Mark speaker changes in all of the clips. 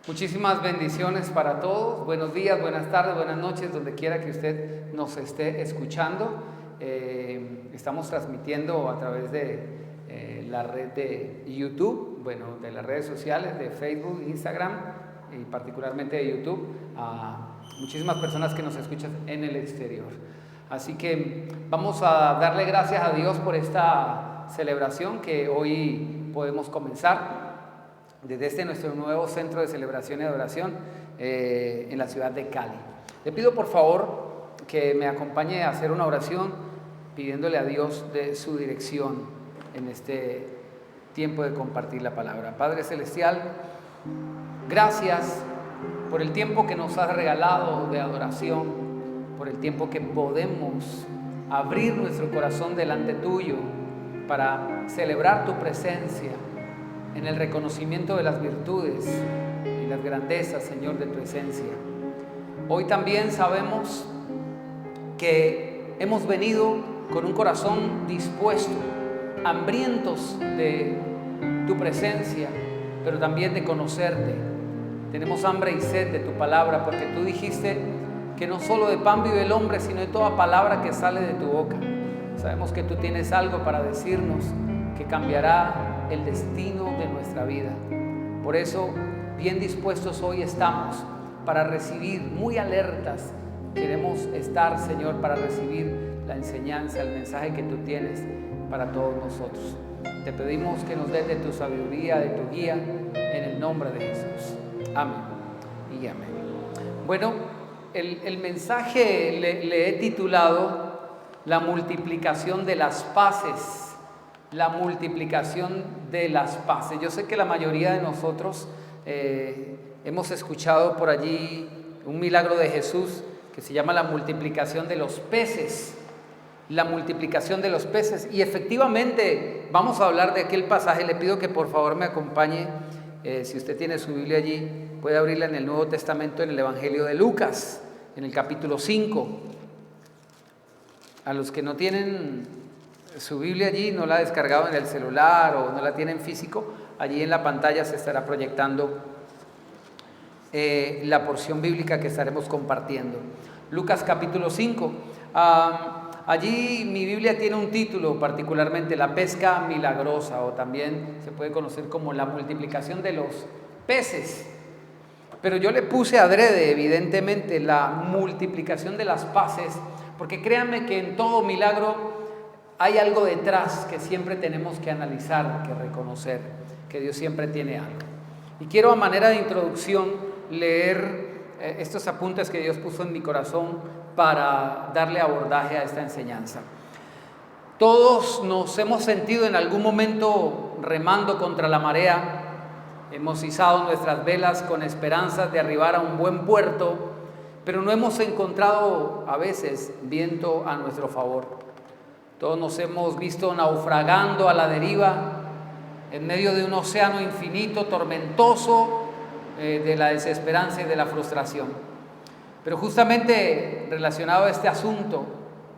Speaker 1: Muchísimas bendiciones para todos. Buenos días, buenas tardes, buenas noches, donde quiera que usted nos esté escuchando. Estamos transmitiendo a través de la red de YouTube, de las redes sociales de Facebook, Instagram y particularmente de YouTube, a muchísimas personas que nos escuchan en el exterior. Así que vamos a darle gracias a Dios por esta celebración que hoy podemos comenzar desde nuestro nuevo centro de celebración y adoración en la ciudad de Cali. Le pido por favor que me acompañe a hacer una oración pidiéndole a Dios de su dirección en este tiempo de compartir la palabra. Padre Celestial, gracias por el tiempo que nos has regalado de adoración, por el tiempo que podemos abrir nuestro corazón delante tuyo para celebrar tu presencia en el reconocimiento de las virtudes y las grandezas, Señor, de tu esencia. Hoy también sabemos que hemos venido con un corazón dispuesto, hambrientos de tu presencia, pero también de conocerte. Tenemos hambre y sed de tu palabra, porque tú dijiste que no solo de pan vive el hombre, sino de toda palabra que sale de tu boca. Sabemos que tú tienes algo para decirnos que cambiará el destino de nuestra vida. Por eso, bien dispuestos hoy estamos para recibir, muy alertas. Queremos estar, Señor, para recibir la enseñanza, el mensaje que tú tienes para todos nosotros. Te pedimos que nos des de tu sabiduría, de tu guía, en el nombre de Jesús. Amén y amén. Bueno, el mensaje le he titulado La multiplicación de las paces. La multiplicación de las paces. Yo sé que la mayoría de nosotros hemos escuchado por allí un milagro de Jesús que se llama la multiplicación de los peces. La multiplicación de los peces. Y efectivamente vamos a hablar de aquel pasaje. Le pido que por favor me acompañe. Si usted tiene su Biblia allí, puede abrirla en el Nuevo Testamento, en el Evangelio de Lucas, en el capítulo 5. A los que no tienen su Biblia allí, no la ha descargado en el celular o no la tienen físico, allí en la pantalla se estará proyectando la porción bíblica que estaremos compartiendo. Lucas capítulo 5. Allí mi Biblia tiene un título, particularmente la pesca milagrosa, o también se puede conocer como la multiplicación de los peces. Pero yo le puse adrede, evidentemente, la multiplicación de las paces, porque créanme que en todo milagro hay algo detrás que siempre tenemos que analizar, que reconocer, que Dios siempre tiene algo. Y quiero a manera de introducción leer estos apuntes que Dios puso en mi corazón para darle abordaje a esta enseñanza. Todos nos hemos sentido en algún momento remando contra la marea, hemos izado nuestras velas con esperanzas de arribar a un buen puerto, pero no hemos encontrado a veces viento a nuestro favor. Todos nos hemos visto naufragando a la deriva en medio de un océano infinito, tormentoso, de la desesperanza y de la frustración. Pero justamente relacionado a este asunto,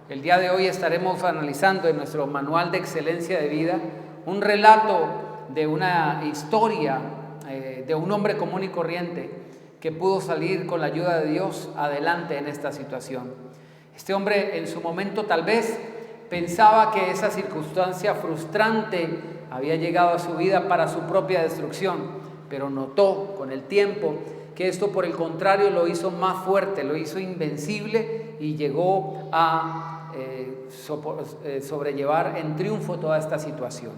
Speaker 1: el día de hoy estaremos analizando en nuestro manual de excelencia de vida un relato de una historia de un hombre común y corriente que pudo salir con la ayuda de Dios adelante en esta situación. Este hombre en su momento tal vez pensaba que esa circunstancia frustrante había llegado a su vida para su propia destrucción, pero notó con el tiempo que esto por el contrario lo hizo más fuerte, lo hizo invencible y llegó a sobrellevar en triunfo toda esta situación.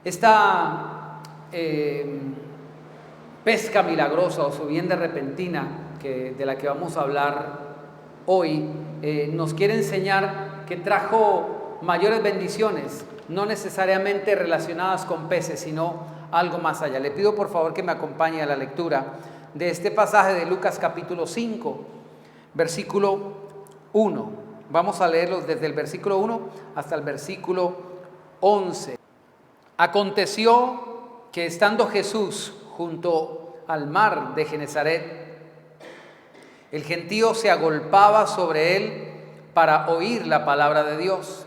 Speaker 1: Esta pesca milagrosa o subienda repentina de la que vamos a hablar hoy nos quiere enseñar que trajo mayores bendiciones, no necesariamente relacionadas con peces, sino algo más allá. Le pido por favor que me acompañe a la lectura de este pasaje de Lucas capítulo 5, versículo 1. Vamos a leerlo desde el versículo 1 hasta el versículo 11. Aconteció que estando Jesús junto al mar de Genezaret, el gentío se agolpaba sobre él para oír la palabra de Dios.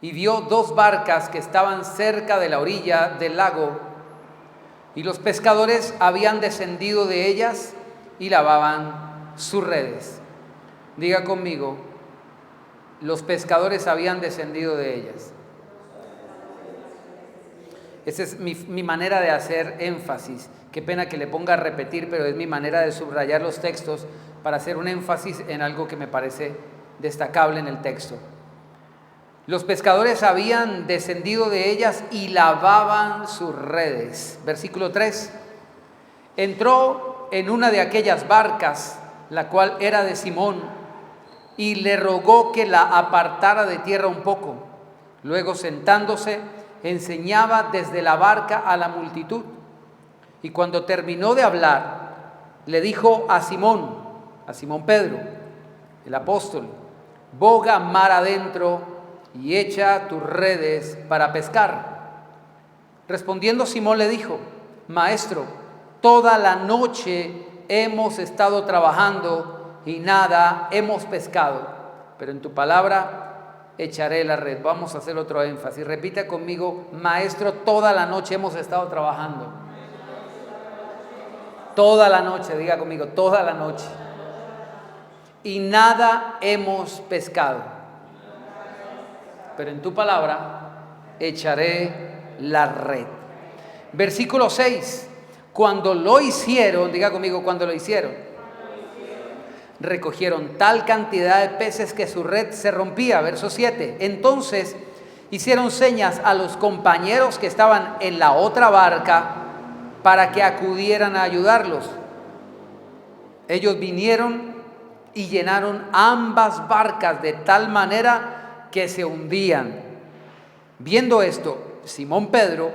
Speaker 1: Y vio dos barcas que estaban cerca de la orilla del lago, y los pescadores habían descendido de ellas y lavaban sus redes. Diga conmigo, los pescadores habían descendido de ellas. Esa es mi manera de hacer énfasis. Qué pena que le ponga a repetir, pero es mi manera de subrayar los textos para hacer un énfasis en algo que me parece destacable en el texto. Los pescadores habían descendido de ellas y lavaban sus redes. Versículo 3. Entró en una de aquellas barcas, la cual era de Simón, y le rogó que la apartara de tierra un poco. Luego, sentándose, enseñaba desde la barca a la multitud. Y cuando terminó de hablar, le dijo a Simón Pedro, el apóstol: boga mar adentro y echa tus redes para pescar. Respondiendo Simón le dijo: Maestro, toda la noche hemos estado trabajando y nada hemos pescado, pero en tu palabra echaré la red. Vamos a hacer otro énfasis. Repita conmigo: Maestro, toda la noche hemos estado trabajando. Toda la noche, diga conmigo, toda la noche. Y nada hemos pescado, pero en tu palabra echaré la red. Versículo 6. Cuando lo hicieron, diga conmigo, cuando lo hicieron, recogieron tal cantidad de peces que su red se rompía. Verso 7. Entonces hicieron señas a los compañeros que estaban en la otra barca para que acudieran a ayudarlos. Ellos vinieron y llenaron ambas barcas de tal manera que se hundían. Viendo esto, Simón Pedro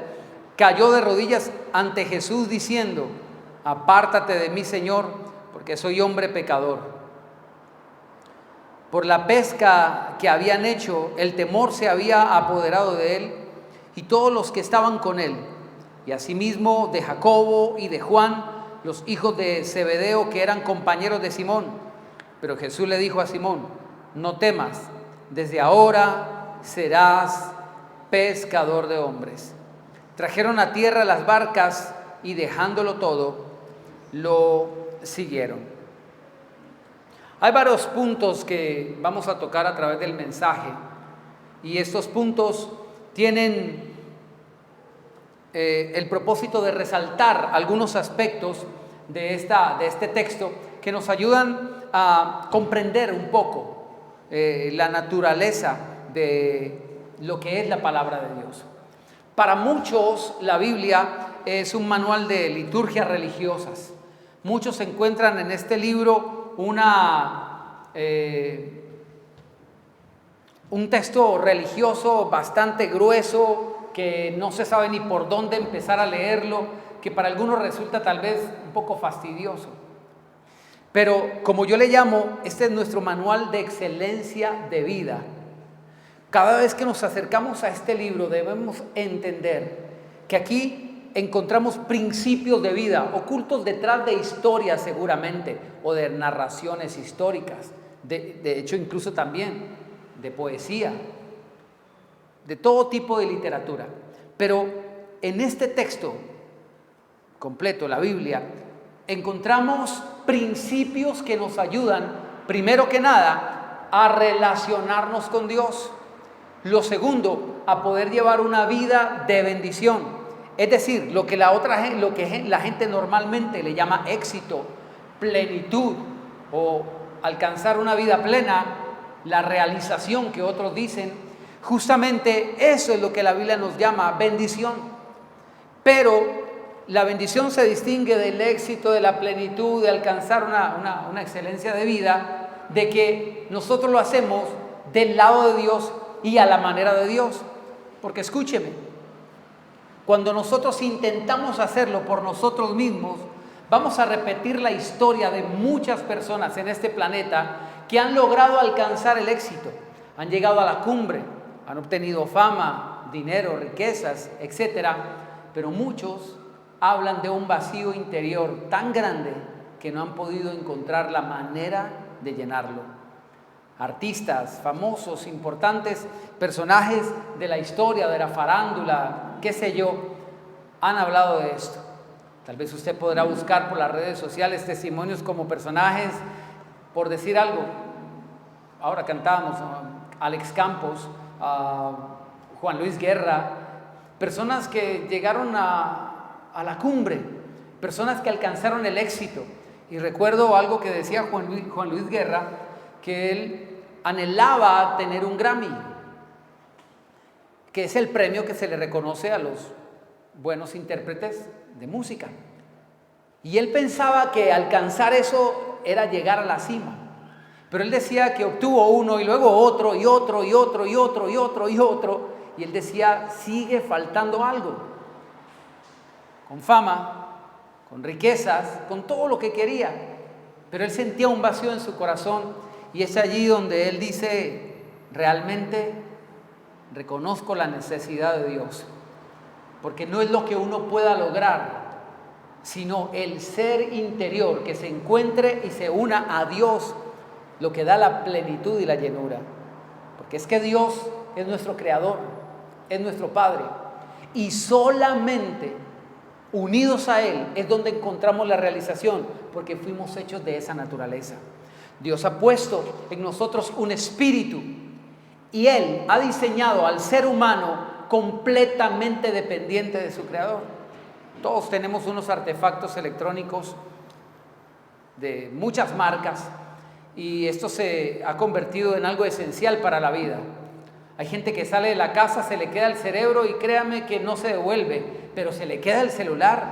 Speaker 1: cayó de rodillas ante Jesús diciendo: apártate de mí, Señor, porque soy hombre pecador. Por la pesca que habían hecho, el temor se había apoderado de él y todos los que estaban con él, y asimismo de Jacobo y de Juan, los hijos de Zebedeo, que eran compañeros de Simón. Pero Jesús le dijo a Simón: no temas, desde ahora serás pescador de hombres. Trajeron a tierra las barcas y dejándolo todo, lo siguieron. Hay varios puntos que vamos a tocar a través del mensaje, y estos puntos tienen el propósito de resaltar algunos aspectos de este texto que nos ayudan a comprender un poco la naturaleza de lo que es la palabra de Dios. Para muchos la Biblia es un manual de liturgias religiosas. Muchos encuentran en este libro un texto religioso bastante grueso, que no se sabe ni por dónde empezar a leerlo, que para algunos resulta tal vez un poco fastidioso. Pero como yo le llamo, este es nuestro manual de excelencia de vida. Cada vez que nos acercamos a este libro debemos entender que aquí encontramos principios de vida ocultos detrás de historias seguramente, o de narraciones históricas, de hecho incluso también de poesía, de todo tipo de literatura. Pero en este texto completo, la Biblia, encontramos principios que nos ayudan, primero que nada, a relacionarnos con Dios. Lo segundo, a poder llevar una vida de bendición. Es decir, lo que la gente normalmente le llama éxito, plenitud, o alcanzar una vida plena, la realización que otros dicen. Justamente eso es lo que la Biblia nos llama bendición. Pero la bendición se distingue del éxito, de la plenitud, de alcanzar una excelencia de vida, de que nosotros lo hacemos del lado de Dios y a la manera de Dios. Porque escúcheme, cuando nosotros intentamos hacerlo por nosotros mismos, vamos a repetir la historia de muchas personas en este planeta que han logrado alcanzar el éxito, han llegado a la cumbre, han obtenido fama, dinero, riquezas, etc. Pero muchos hablan de un vacío interior tan grande que no han podido encontrar la manera de llenarlo. Artistas famosos, importantes, personajes de la historia, de la farándula, qué sé yo, han hablado de esto. Tal vez usted podrá buscar por las redes sociales testimonios como personajes, por decir algo. Ahora cantábamos Alex Campos, Juan Luis Guerra, personas que llegaron a la cumbre, personas que alcanzaron el éxito. Y recuerdo algo que decía Juan Luis Guerra, que él anhelaba tener un Grammy, que es el premio que se le reconoce a los buenos intérpretes de música. Y él pensaba que alcanzar eso era llegar a la cima. Pero él decía que obtuvo uno y luego otro y otro y otro y otro y otro y otro. Y él decía, sigue faltando algo. Con fama, con riquezas, con todo lo que quería. Pero él sentía un vacío en su corazón. Y es allí donde él dice, realmente reconozco la necesidad de Dios. Porque no es lo que uno pueda lograr, sino el ser interior que se encuentre y se una a Dios, lo que da la plenitud y la llenura. Porque es que Dios es nuestro creador, es nuestro Padre, y solamente unidos a Él es donde encontramos la realización, porque fuimos hechos de esa naturaleza. Dios ha puesto en nosotros un espíritu y Él ha diseñado al ser humano completamente dependiente de su creador. Todos tenemos unos artefactos electrónicos de muchas marcas y esto se ha convertido en algo esencial para la vida. Hay gente que sale de la casa, se le queda el cerebro y créame que no se devuelve, pero se le queda el celular.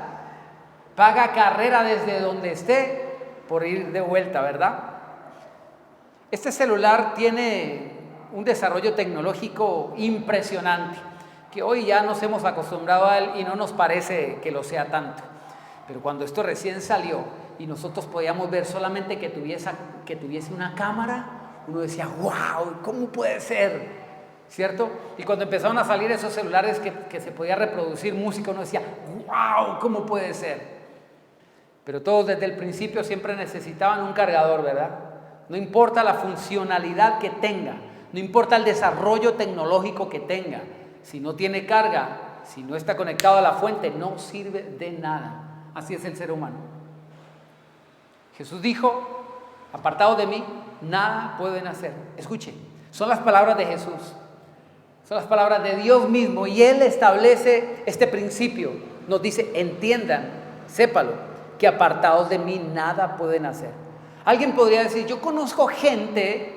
Speaker 1: Paga carrera desde donde esté por ir de vuelta, ¿verdad? Este celular tiene un desarrollo tecnológico impresionante, que hoy ya nos hemos acostumbrado a él y no nos parece que lo sea tanto. Pero cuando esto recién salió y nosotros podíamos ver solamente que tuviese una cámara, uno decía, wow, ¿cómo puede ser? ¿Cierto? Y cuando empezaron a salir esos celulares que se podía reproducir música, uno decía, wow, ¿cómo puede ser? Pero todos desde el principio siempre necesitaban un cargador, ¿verdad? No importa la funcionalidad que tenga, no importa el desarrollo tecnológico que tenga, si no tiene carga, si no está conectado a la fuente, no sirve de nada. Así es el ser humano. Jesús dijo, apartados de mí, nada pueden hacer. Escuche, son las palabras de Jesús, son las palabras de Dios mismo y Él establece este principio. Nos dice, entiendan, sépalo, que apartados de mí nada pueden hacer. Alguien podría decir, yo conozco gente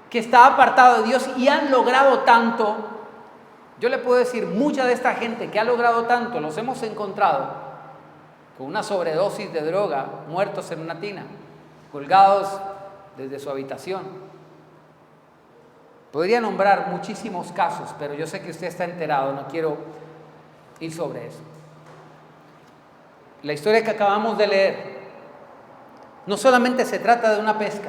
Speaker 1: que está apartado de Dios y han logrado tanto. Yo le puedo decir, mucha de esta gente que ha logrado tanto, los hemos encontrado con una sobredosis de droga, muertos en una tina, colgados desde su habitación. Podría nombrar muchísimos casos, pero yo sé que usted está enterado, no quiero ir sobre eso. La historia que acabamos de leer no solamente se trata de una pesca,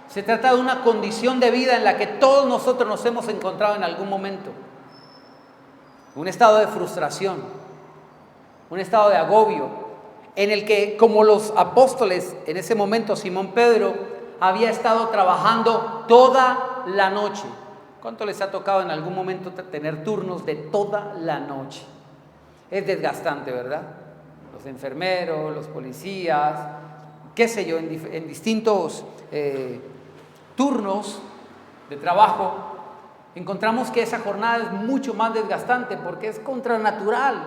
Speaker 1: se trata de una condición de vida en la que todos nosotros nos hemos encontrado en algún momento. Un estado de frustración, un estado de agobio, en el que, como los apóstoles, en ese momento Simón Pedro había estado trabajando toda la noche. ¿Cuánto les ha tocado en algún momento tener turnos de toda la noche? Es desgastante, ¿verdad? Los enfermeros, los policías, qué sé yo, en distintos turnos de trabajo, encontramos que esa jornada es mucho más desgastante porque es contranatural.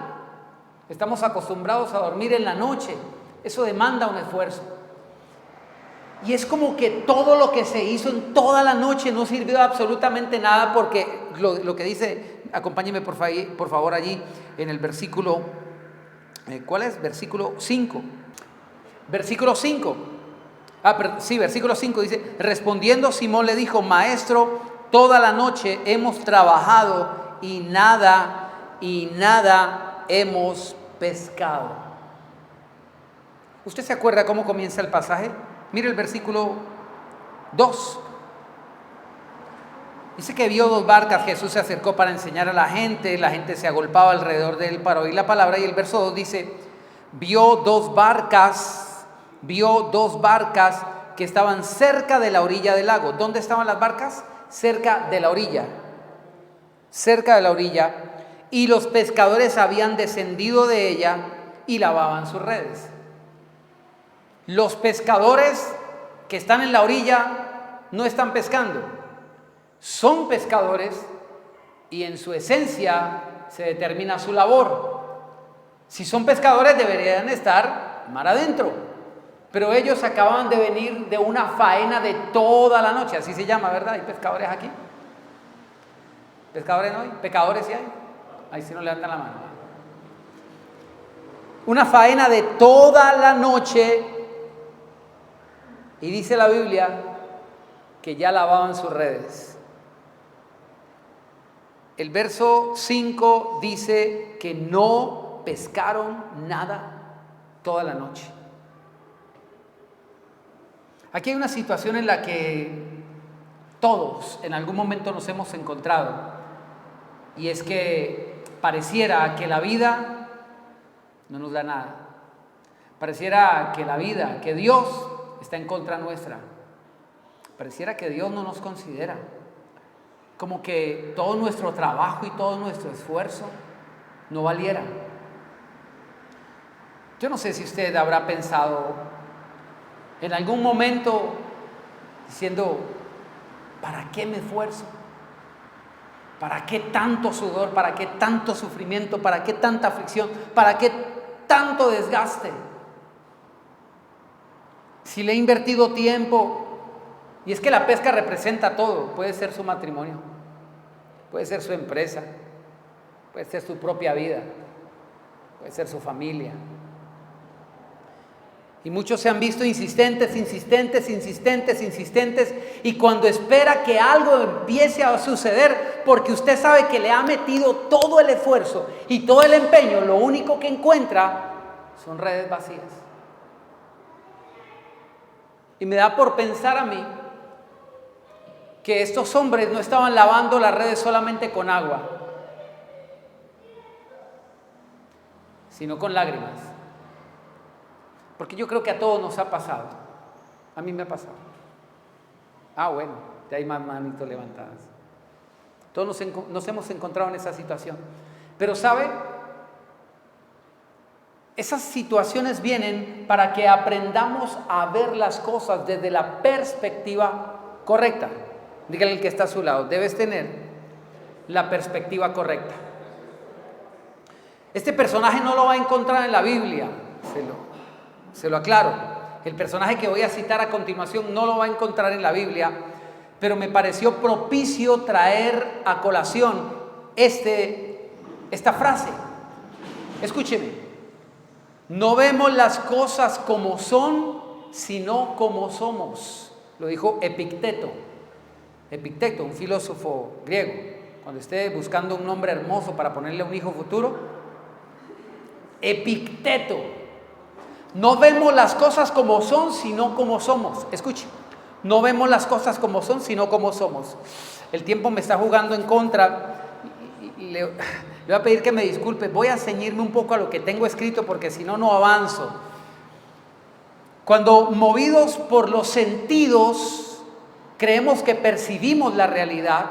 Speaker 1: Estamos acostumbrados a dormir en la noche, eso demanda un esfuerzo. Y es como que todo lo que se hizo en toda la noche no sirvió de absolutamente nada porque lo que dice, acompáñenme por favor allí en el versículo, ¿cuál es? Versículo 5. Versículo 5. Versículo 5 dice, respondiendo Simón le dijo, maestro, toda la noche hemos trabajado y nada hemos pescado. ¿Usted se acuerda cómo comienza el pasaje? Mire el versículo 2. Dice que vio 2 barcas, Jesús se acercó para enseñar a la gente se agolpaba alrededor de él para oír la palabra y el verso 2 dice, vio dos barcas que estaban cerca de la orilla del lago. ¿Dónde estaban las barcas? Cerca de la orilla. Y los pescadores habían descendido de ella y lavaban sus redes. Los pescadores que están en la orilla no están pescando, son pescadores y en su esencia se determina su labor. Si son pescadores deberían estar mar adentro, pero ellos acababan de venir de una faena de toda la noche, así se llama, ¿verdad? ¿Hay pescadores aquí? ¿Pescadores no hay? ¿Pecadores sí hay? Ahí sí no levantan la mano. Una faena de toda la noche, y dice la Biblia que ya lavaban sus redes. El verso 5 dice que no pescaron nada toda la noche. Aquí hay una situación en la que todos en algún momento nos hemos encontrado, y es que pareciera que la vida no nos da nada. Pareciera que la vida, que Dios está en contra nuestra. Pareciera que Dios no nos considera. Como que todo nuestro trabajo y todo nuestro esfuerzo no valiera. Yo no sé si usted habrá pensado en algún momento diciendo, ¿para qué me esfuerzo? ¿Para qué tanto sudor? ¿Para qué tanto sufrimiento? ¿Para qué tanta aflicción? ¿Para qué tanto desgaste? Si le he invertido tiempo. Y es que la pesca representa todo. Puede ser su matrimonio, puede ser su empresa, puede ser su propia vida, puede ser su familia. Y muchos se han visto insistentes, y cuando espera que algo empiece a suceder, porque usted sabe que le ha metido todo el esfuerzo y todo el empeño, lo único que encuentra son redes vacías. Y me da por pensar a mí que estos hombres no estaban lavando las redes solamente con agua, sino con lágrimas. Porque yo creo que a todos nos ha pasado. A mí me ha pasado. Bueno, ya hay más manitos levantadas. Todos nos hemos encontrado en esa situación. Pero ¿sabe? Esas situaciones vienen para que aprendamos a ver las cosas desde la perspectiva correcta. Dígale al que está a su lado, debes tener la perspectiva correcta. Este personaje no lo va a encontrar en la Biblia, se lo aclaro. El personaje que voy a citar a continuación no lo va a encontrar en la Biblia, pero me pareció propicio traer a colación esta frase. Escúcheme. No vemos las cosas como son, sino como somos. Lo dijo Epicteto. Epicteto, un filósofo griego. Cuando esté buscando un nombre hermoso para ponerle a un hijo futuro, Epicteto. No vemos las cosas como son, sino como somos. Escuche, no vemos las cosas como son, sino como somos. El tiempo me está jugando en contra. Le voy a pedir que me disculpe. Voy a ceñirme un poco a lo que tengo escrito, porque si no, no avanzo. Cuando movidos por los sentidos creemos que percibimos la realidad,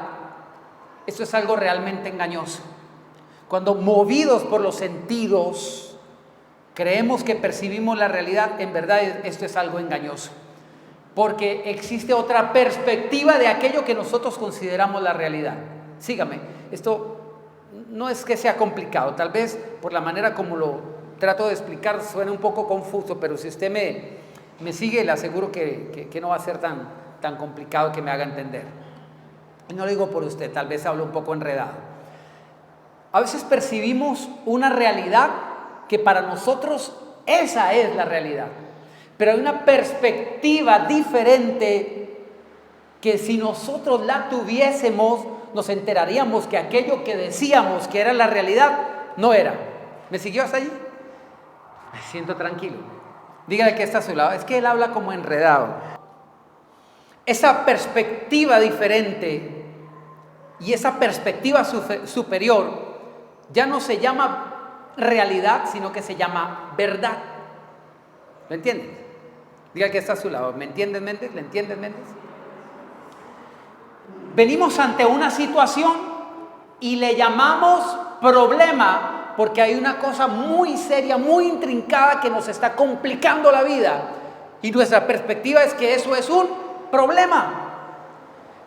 Speaker 1: esto es algo realmente engañoso. Cuando movidos por los sentidos creemos que percibimos la realidad, en verdad esto es algo engañoso, porque existe otra perspectiva de aquello que nosotros consideramos la realidad. Sígame, esto no es que sea complicado, tal vez por la manera como lo trato de explicar suena un poco confuso, pero si usted me sigue, le aseguro que no va a ser tan complicado, que me haga entender. Y no lo digo por usted, tal vez hablo un poco enredado. A veces percibimos una realidad que para nosotros esa es la realidad, pero hay una perspectiva diferente que si nosotros la tuviésemos, nos enteraríamos que aquello que decíamos que era la realidad no era. ¿Me siguió hasta allí? Me siento tranquilo. Dígale que está a su lado, es que él habla como enredado. Esa perspectiva diferente y esa perspectiva superior ya no se llama realidad, sino que se llama verdad. ¿Lo entienden? Diga que está a su lado. ¿Me entiendes, Méndez? ¿Le entiendes, Méndez? Venimos ante una situación y le llamamos problema porque hay una cosa muy seria, muy intrincada que nos está complicando la vida. Y nuestra perspectiva es que eso es un problema.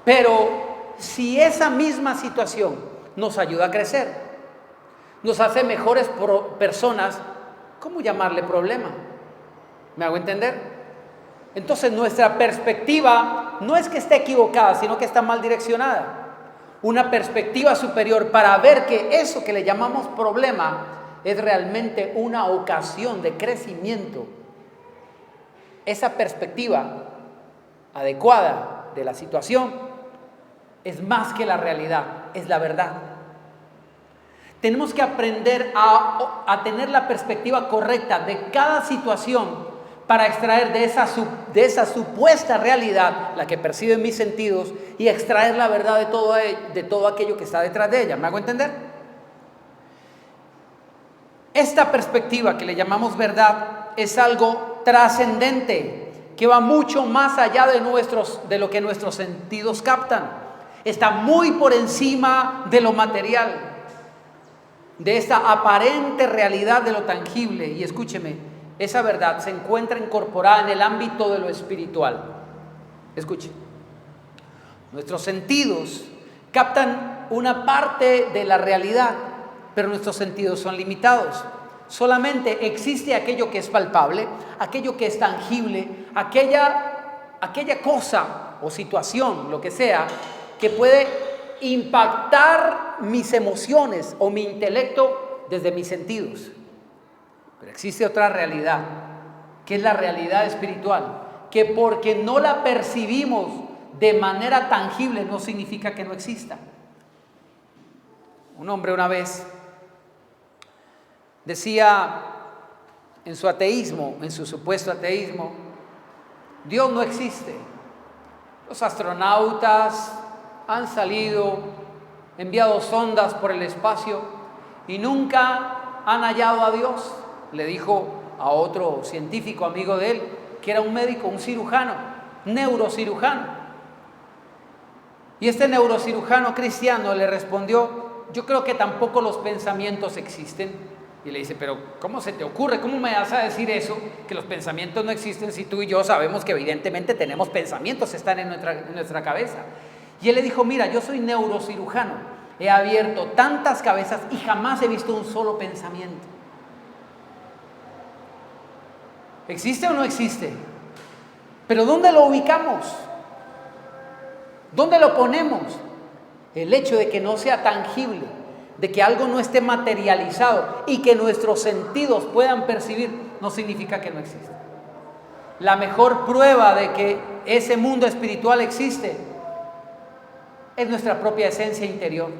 Speaker 1: Pero si esa misma situación nos ayuda a crecer, nos hace mejores personas, ¿cómo llamarle problema? ¿Me hago entender? Entonces nuestra perspectiva no es que esté equivocada, sino que está mal direccionada. Una perspectiva superior para ver que eso que le llamamos problema es realmente una ocasión de crecimiento. Esa perspectiva adecuada de la situación es más que la realidad, es la verdad. Tenemos que aprender a tener la perspectiva correcta de cada situación para extraer de esa supuesta realidad, la que perciben mis sentidos, y extraer la verdad de todo aquello que está detrás de ella. ¿Me hago entender? Esta perspectiva que le llamamos verdad es algo trascendente, que va mucho más allá de lo que nuestros sentidos captan. Está muy por encima de lo material, de esta aparente realidad de lo tangible. Y escúcheme, esa verdad se encuentra incorporada en el ámbito de lo espiritual. Escuche, nuestros sentidos captan una parte de la realidad, pero nuestros sentidos son limitados. Solamente existe aquello que es palpable, aquello que es tangible, aquella cosa o situación, lo que sea, que puede impactar mis emociones o mi intelecto desde mis sentidos. Pero existe otra realidad, que es la realidad espiritual, que porque no la percibimos de manera tangible no significa que no exista. Un hombre una vez decía en su ateísmo, en su supuesto ateísmo, Dios no existe. Los astronautas han salido, enviado sondas por el espacio y nunca han hallado a Dios. Le dijo a otro científico amigo de él, que era un médico, un cirujano, neurocirujano. Y este neurocirujano cristiano le respondió, yo creo que tampoco los pensamientos existen. Y le dice, pero ¿cómo se te ocurre? ¿Cómo me vas a decir eso? Que los pensamientos no existen si tú y yo sabemos que evidentemente tenemos pensamientos, están en nuestra cabeza. Y él le dijo, mira, yo soy neurocirujano, he abierto tantas cabezas y jamás he visto un solo pensamiento. ¿Existe o no existe? Pero ¿dónde lo ubicamos? ¿Dónde lo ponemos? El hecho de que no sea tangible, de que algo no esté materializado y que nuestros sentidos puedan percibir, no significa que no existe. La mejor prueba de que ese mundo espiritual existe es nuestra propia esencia interior.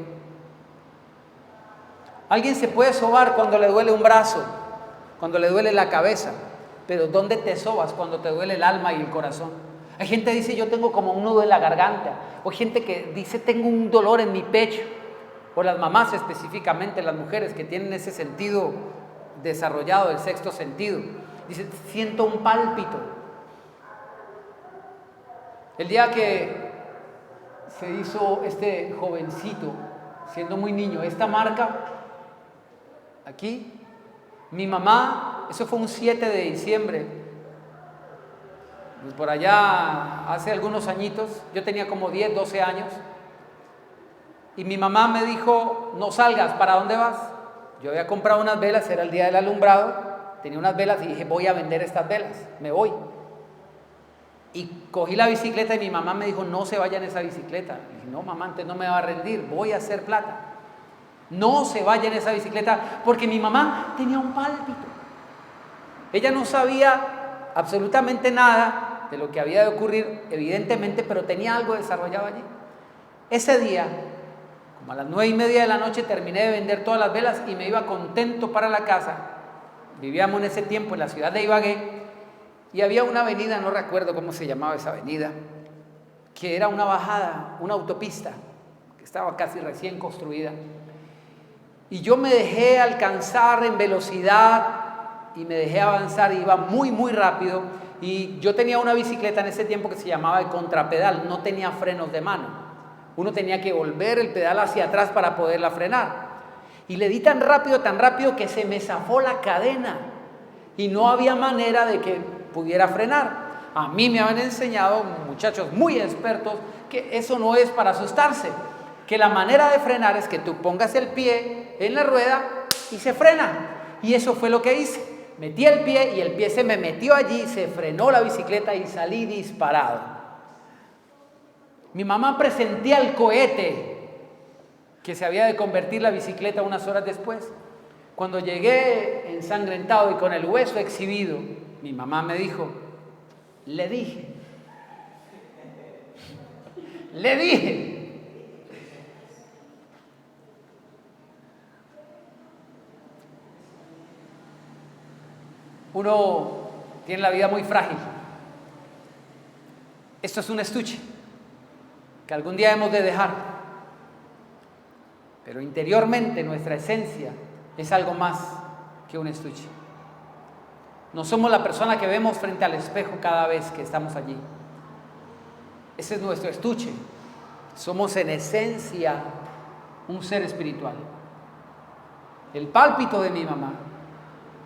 Speaker 1: Alguien se puede sobar cuando le duele un brazo, cuando le duele la cabeza, pero ¿dónde te sobas cuando te duele el alma y el corazón? Hay gente que dice, yo tengo como un nudo en la garganta, o hay gente que dice, tengo un dolor en mi pecho, o las mamás específicamente, las mujeres que tienen ese sentido desarrollado, el sexto sentido, dicen, siento un pálpito. El día que se hizo este jovencito, siendo muy niño, esta marca, aquí, mi mamá, eso fue un 7 de diciembre, pues por allá hace algunos añitos, yo tenía como 10, 12 años, y mi mamá me dijo, no salgas, ¿para dónde vas? Yo había comprado unas velas, era el día del alumbrado, tenía unas velas y dije, voy a vender estas velas, me voy. Y cogí la bicicleta y mi mamá me dijo, no se vaya en esa bicicleta. Y dije, no mamá, antes no me va a rendir, voy a hacer plata. No se vaya en esa bicicleta, porque mi mamá tenía un pálpito. Ella no sabía absolutamente nada de lo que había de ocurrir, evidentemente, pero tenía algo desarrollado allí. Ese día, como a las 9:30 de la noche, terminé de vender todas las velas y me iba contento para la casa. Vivíamos en ese tiempo en la ciudad de Ibagué y había una avenida, no recuerdo cómo se llamaba esa avenida, que era una bajada, una autopista, que estaba casi recién construida. Y yo me dejé alcanzar en velocidad y me dejé avanzar, iba muy muy rápido, y yo tenía una bicicleta en ese tiempo que se llamaba el contrapedal, no tenía frenos de mano, uno tenía que volver el pedal hacia atrás para poderla frenar, Y le di tan rápido que se me zafó la cadena y no había manera de que pudiera frenar. A mí me habían enseñado muchachos muy expertos que eso no es para asustarse, que la manera de frenar es que tú pongas el pie en la rueda y se frena. Y eso fue lo que hice. Metí el pie y el pie se me metió allí, se frenó la bicicleta y salí disparado. Mi mamá presentía el cohete que se había de convertir la bicicleta unas horas después. Cuando llegué ensangrentado y con el hueso exhibido, mi mamá me dijo, le dije. Uno tiene la vida muy frágil. Esto es un estuche que algún día hemos de dejar. Pero interiormente nuestra esencia es algo más que un estuche. No somos la persona que vemos frente al espejo cada vez que estamos allí. Ese es nuestro estuche. Somos en esencia un ser espiritual. El pálpito de mi mamá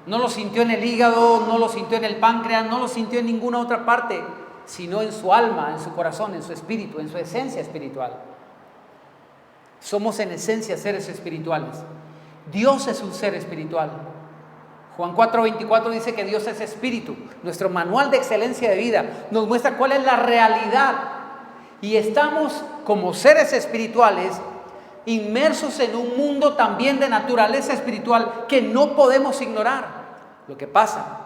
Speaker 1: no lo sintió en el hígado, no lo sintió en el páncreas, no lo sintió en ninguna otra parte, sino en su alma, en su corazón, en su espíritu, en su esencia espiritual. Somos en esencia seres espirituales. Dios es un ser espiritual. Juan 4:24 dice que Dios es espíritu. Nuestro manual de excelencia de vida nos muestra cuál es la realidad. Y estamos como seres espirituales inmersos en un mundo también de naturaleza espiritual que no podemos ignorar. Lo que pasa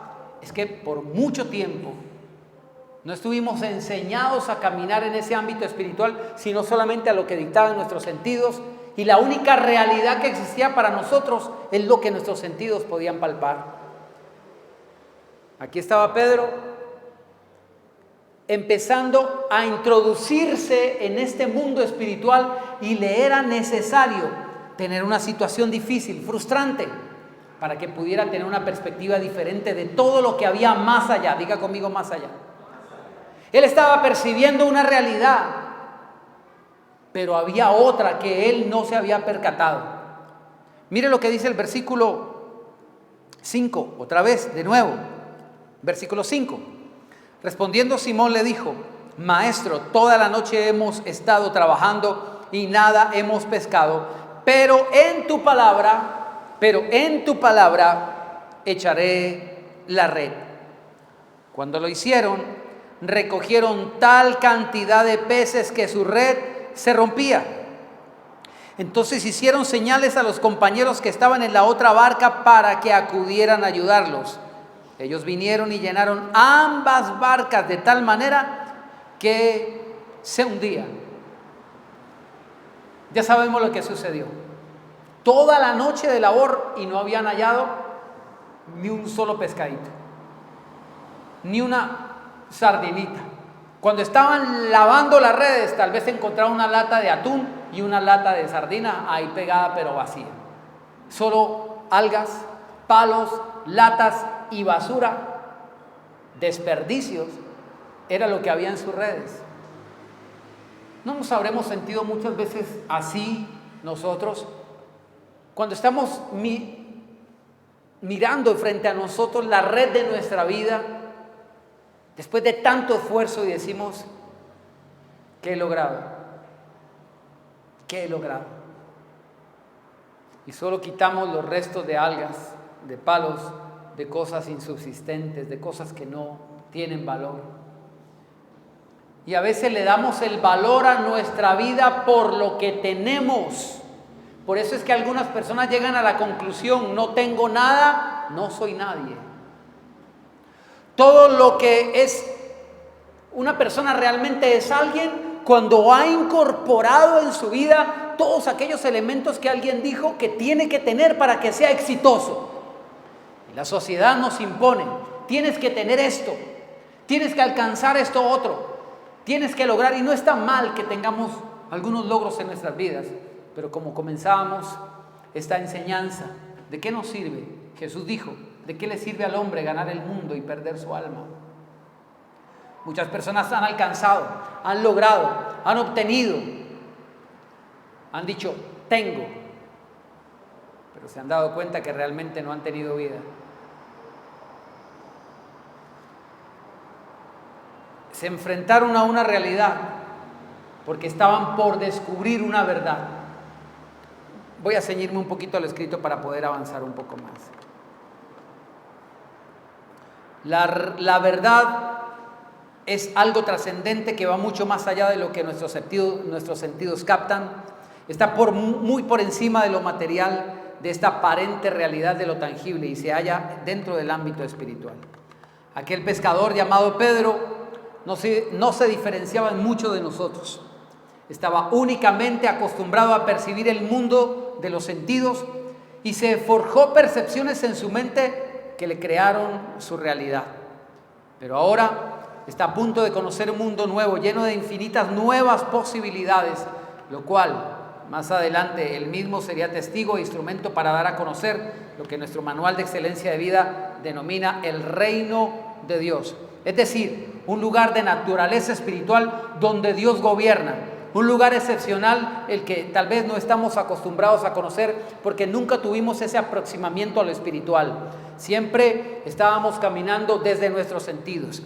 Speaker 1: es que por mucho tiempo no estuvimos enseñados a caminar en ese ámbito espiritual, sino solamente a lo que dictaban nuestros sentidos, y la única realidad que existía para nosotros es lo que nuestros sentidos podían palpar. Aquí estaba Pedro empezando a introducirse en este mundo espiritual y le era necesario tener una situación difícil, frustrante, para que pudiera tener una perspectiva diferente de todo lo que había más allá. Diga conmigo, más allá. Él estaba percibiendo una realidad, pero había otra que él no se había percatado. Mire lo que dice el versículo 5, otra vez, de nuevo. Versículo 5. Respondiendo Simón le dijo, Maestro, toda la noche hemos estado trabajando y nada hemos pescado, pero en tu palabra echaré la red. Cuando lo hicieron, recogieron tal cantidad de peces que su red se rompía. Entonces hicieron señales a los compañeros que estaban en la otra barca para que acudieran a ayudarlos. Ellos vinieron y llenaron ambas barcas de tal manera que se hundían. Ya sabemos lo que sucedió. Toda la noche de labor y no habían hallado ni un solo pescadito, ni una sardinita. Cuando estaban lavando las redes, tal vez encontraron una lata de atún y una lata de sardina ahí pegada pero vacía. Solo algas, palos, latas y basura, desperdicios, era lo que había en sus redes. ¿No nos habremos sentido muchas veces así nosotros? Cuando estamos mirando frente a nosotros la red de nuestra vida, después de tanto esfuerzo, y decimos, ¿qué he logrado? ¿Qué he logrado? Y solo quitamos los restos de algas, de palos, de cosas insubsistentes, de cosas que no tienen valor. Y a veces le damos el valor a nuestra vida por lo que tenemos. Por eso es que algunas personas llegan a la conclusión, no tengo nada, no soy nadie. Todo lo que es una persona realmente es alguien cuando ha incorporado en su vida todos aquellos elementos que alguien dijo que tiene que tener para que sea exitoso. Y la sociedad nos impone, tienes que tener esto, tienes que alcanzar esto otro, tienes que lograr, y no está mal que tengamos algunos logros en nuestras vidas, pero como comenzábamos esta enseñanza, ¿de qué nos sirve? Jesús dijo, ¿de qué le sirve al hombre ganar el mundo y perder su alma? Muchas personas han alcanzado, han logrado, han obtenido, han dicho, tengo. pero se han dado cuenta que realmente no han tenido vida. Se enfrentaron a una realidad porque estaban por descubrir una verdad. Voy a ceñirme un poquito al escrito para poder avanzar un poco más. La verdad es algo trascendente que va mucho más allá de lo que nuestros sentidos captan. Está muy por encima de lo material, de esta aparente realidad de lo tangible, y se halla dentro del ámbito espiritual. Aquel pescador llamado Pedro no se diferenciaba en mucho de nosotros. Estaba únicamente acostumbrado a percibir el mundo de los sentidos y se forjó percepciones en su mente que le crearon su realidad. Pero ahora está a punto de conocer un mundo nuevo, lleno de infinitas nuevas posibilidades, lo cual más adelante él mismo sería testigo e instrumento para dar a conocer lo que nuestro manual de excelencia de vida denomina el reino de Dios. Es decir, un lugar de naturaleza espiritual donde Dios gobierna. Un lugar excepcional, el que tal vez no estamos acostumbrados a conocer porque nunca tuvimos ese aproximamiento a lo espiritual. Siempre estábamos caminando desde nuestros sentidos.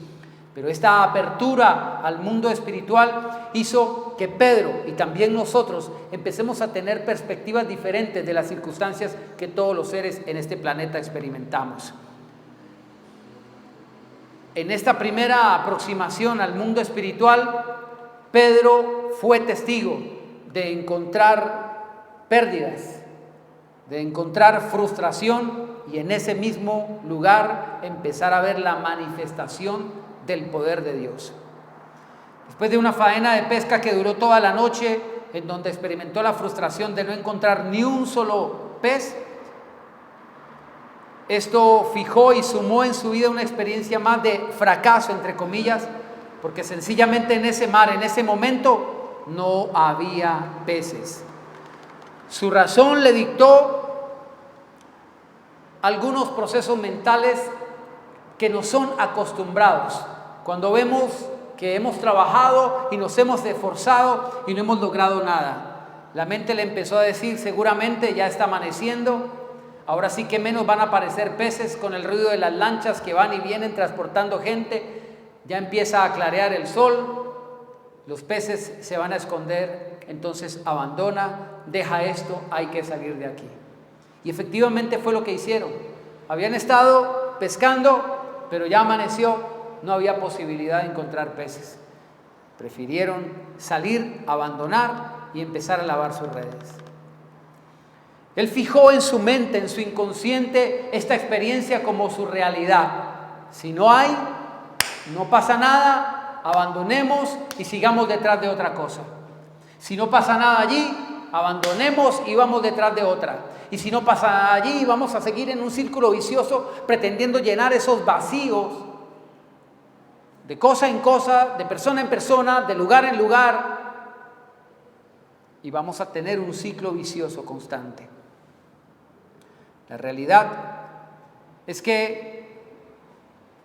Speaker 1: Pero esta apertura al mundo espiritual hizo que Pedro y también nosotros empecemos a tener perspectivas diferentes de las circunstancias que todos los seres en este planeta experimentamos. En esta primera aproximación al mundo espiritual, Pedro fue testigo de encontrar pérdidas, de encontrar frustración y en ese mismo lugar empezar a ver la manifestación del poder de Dios. Después de una faena de pesca que duró toda la noche, en donde experimentó la frustración de no encontrar ni un solo pez, esto fijó y sumó en su vida una experiencia más de fracaso, entre comillas, porque sencillamente en ese mar, en ese momento, no había peces. Su razón le dictó algunos procesos mentales que no son acostumbrados. Cuando vemos que hemos trabajado y nos hemos esforzado y no hemos logrado nada, la mente le empezó a decir: seguramente ya está amaneciendo, ahora sí que menos van a aparecer peces con el ruido de las lanchas que van y vienen transportando gente. Ya empieza a clarear el sol, los peces se van a esconder, entonces abandona, deja esto, hay que salir de aquí. Y efectivamente fue lo que hicieron. Habían estado pescando, pero ya amaneció, no había posibilidad de encontrar peces. Prefirieron salir, abandonar y empezar a lavar sus redes. Él fijó en su mente, en su inconsciente, esta experiencia como su realidad. Si no hay, no pasa nada, abandonemos y sigamos detrás de otra cosa. Si no pasa nada allí, abandonemos y vamos detrás de otra. Y si no pasa nada allí, vamos a seguir en un círculo vicioso pretendiendo llenar esos vacíos de cosa en cosa, de persona en persona, de lugar en lugar. Y vamos a tener un ciclo vicioso constante. La realidad es que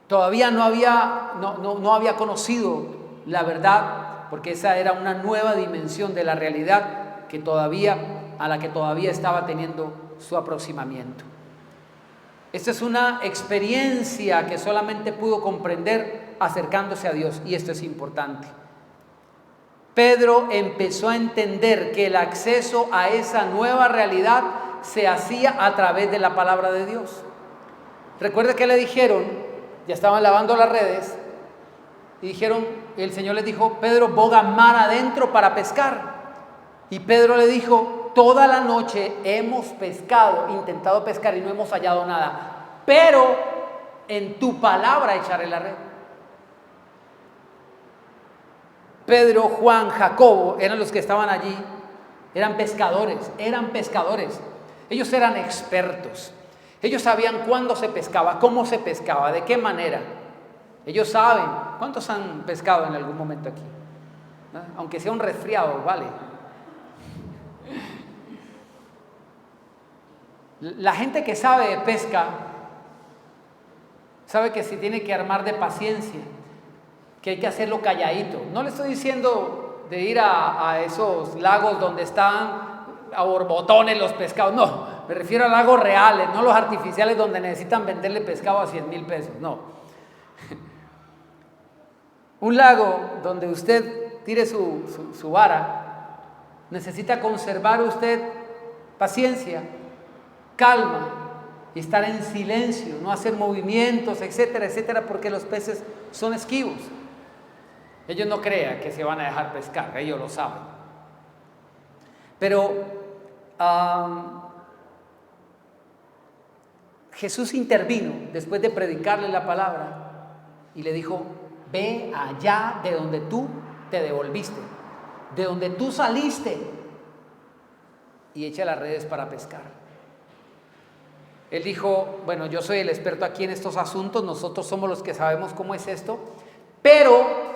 Speaker 1: todavía no había conocido la verdad, porque esa era una nueva dimensión de la realidad a la que todavía estaba teniendo su aproximamiento. Esta es una experiencia que solamente pudo comprender acercándose a Dios, y esto es importante. Pedro empezó a entender que el acceso a esa nueva realidad se hacía a través de la palabra de Dios. Recuerda que le dijeron, ya estaban lavando las redes, y dijeron, el Señor les dijo: Pedro, boga mar adentro para pescar. Y Pedro le dijo: toda la noche hemos intentado pescar y no hemos hallado nada, pero en tu palabra echaré la red. Pedro, Juan, Jacobo eran los que estaban allí, eran pescadores. Ellos eran expertos. Ellos sabían cuándo se pescaba, cómo se pescaba, de qué manera. Ellos saben. ¿Cuántos han pescado en algún momento aquí? ¿No? Aunque sea un resfriado, vale. La gente que sabe de pesca sabe que se tiene que armar de paciencia, que hay que hacerlo calladito. No le estoy diciendo de ir a esos lagos donde están a borbotones los pescados, no. me refiero a lagos reales, no los artificiales donde necesitan venderle pescado a 100,000 pesos, no. Un lago donde usted tire su vara, necesita conservar usted paciencia, calma y estar en silencio, no hacer movimientos, etcétera, etcétera, porque los peces son esquivos. Ellos no crean que se van a dejar pescar, ellos lo saben. Pero Jesús intervino después de predicarle la palabra y le dijo: ve allá de donde tú te devolviste, de donde tú saliste, y echa las redes para pescar. Él dijo: bueno, yo soy el experto aquí en estos asuntos, nosotros somos los que sabemos cómo es esto, pero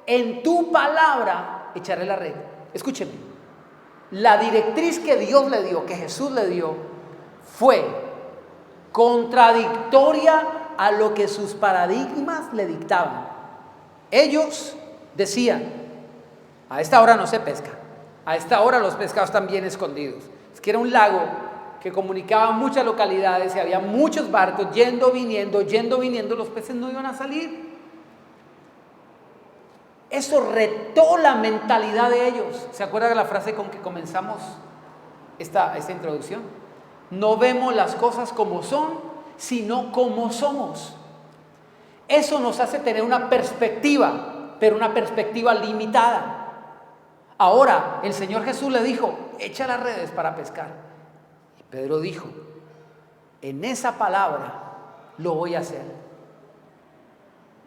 Speaker 1: en tu palabra echaré la red. Escúcheme, la directriz que Dios le dio, que Jesús le dio, fue contradictoria a lo que sus paradigmas le dictaban. Ellos decían: a esta hora no se pesca, a esta hora los pescados están bien escondidos. Es que era un lago que comunicaba muchas localidades y había muchos barcos yendo, viniendo, los peces no iban a salir. Eso retó la mentalidad de ellos. ¿Se acuerda de la frase con que comenzamos esta introducción? No vemos las cosas como son, sino como somos. Eso nos hace tener una perspectiva, pero una perspectiva limitada. Ahora, el Señor Jesús le dijo: echa las redes para pescar. Y Pedro dijo: en esa palabra lo voy a hacer.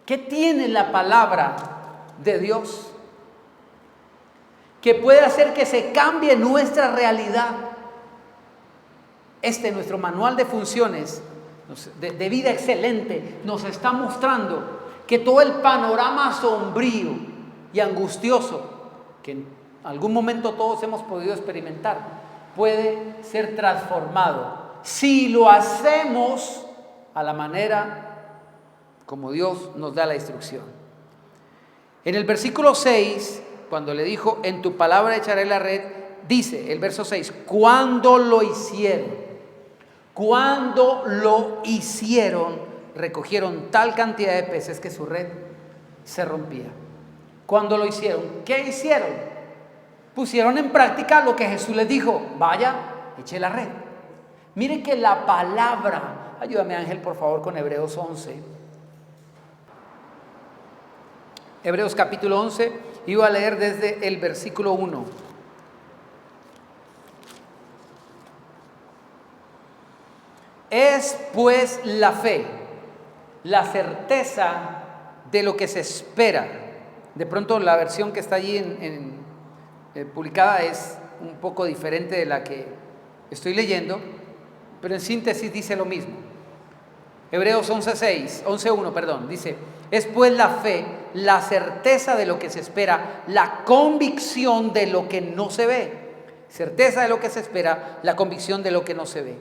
Speaker 1: ¿Qué tiene la palabra de Dios que puede hacer que se cambie nuestra realidad? Nuestro manual de funciones de vida excelente nos está mostrando que todo el panorama sombrío y angustioso que en algún momento todos hemos podido experimentar puede ser transformado si lo hacemos a la manera como Dios nos da la instrucción. En el versículo 6, cuando le dijo: en tu palabra echaré la red, dice el verso 6: cuando lo hicieron, recogieron tal cantidad de peces que su red se rompía. Cuando lo hicieron, ¿qué hicieron? Pusieron en práctica lo que Jesús les dijo: vaya, eche la red. Mire que la palabra, ayúdame Ángel por favor con Hebreos 11. Hebreos capítulo 11, iba a leer desde el versículo 1. Es pues la fe, la certeza de lo que se espera. De pronto la versión que está allí publicada es un poco diferente de la que estoy leyendo, pero en síntesis dice lo mismo. Hebreos 11:1, dice: es pues la fe, la certeza de lo que se espera, la convicción de lo que no se ve. Certeza de lo que se espera, la convicción de lo que no se ve.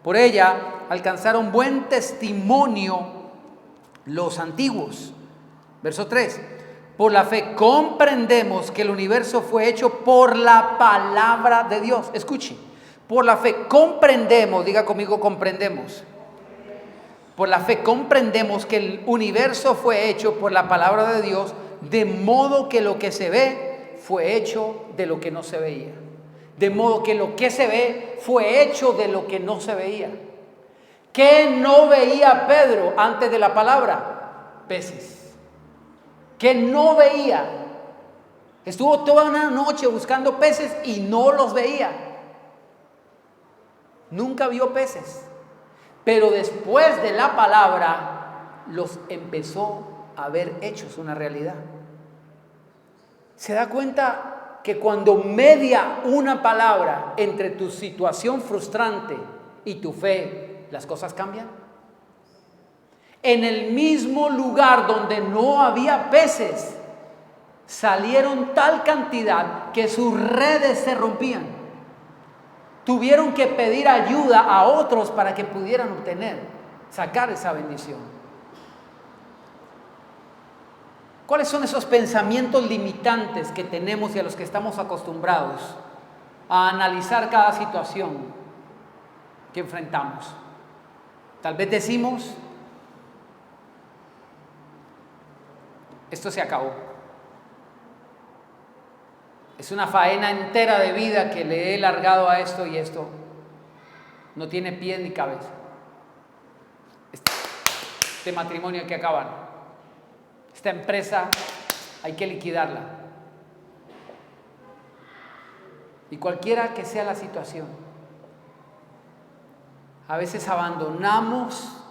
Speaker 1: Por ella alcanzaron buen testimonio los antiguos. Verso 3: por la fe comprendemos que el universo fue hecho por la palabra de Dios. Escuche, por la fe comprendemos, diga conmigo: comprendemos. Por la fe comprendemos que el universo fue hecho por la palabra de Dios, de modo que lo que se ve fue hecho de lo que no se veía. De modo que lo que se ve fue hecho de lo que no se veía. ¿Qué no veía Pedro antes de la palabra? Peces. ¿Qué no veía? Estuvo toda una noche buscando peces y no los veía. Nunca vio peces. Pero después de la palabra los empezó a ver hechos una realidad. ¿Se da cuenta que cuando media una palabra entre tu situación frustrante y tu fe, las cosas cambian? En el mismo lugar donde no había peces, salieron tal cantidad que sus redes se rompían. Tuvieron que pedir ayuda a otros para que pudieran sacar esa bendición. ¿Cuáles son esos pensamientos limitantes que tenemos y a los que estamos acostumbrados a analizar cada situación que enfrentamos. Tal vez decimos, esto se acabó. Es una faena entera de vida que le he largado a esto y esto no tiene pie ni cabeza. Este matrimonio hay que acabar. Esta empresa hay que liquidarla. Y cualquiera que sea la situación, a veces abandonamos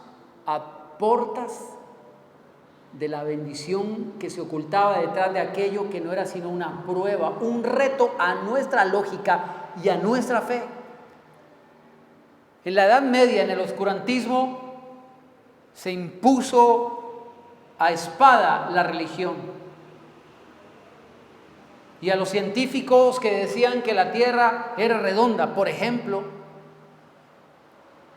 Speaker 1: a portas de la bendición que se ocultaba detrás de aquello que no era sino una prueba, un reto a nuestra lógica y a nuestra fe. En la Edad Media, en el oscurantismo, se impuso a espada la religión. Y a los científicos que decían que la tierra era redonda, por ejemplo,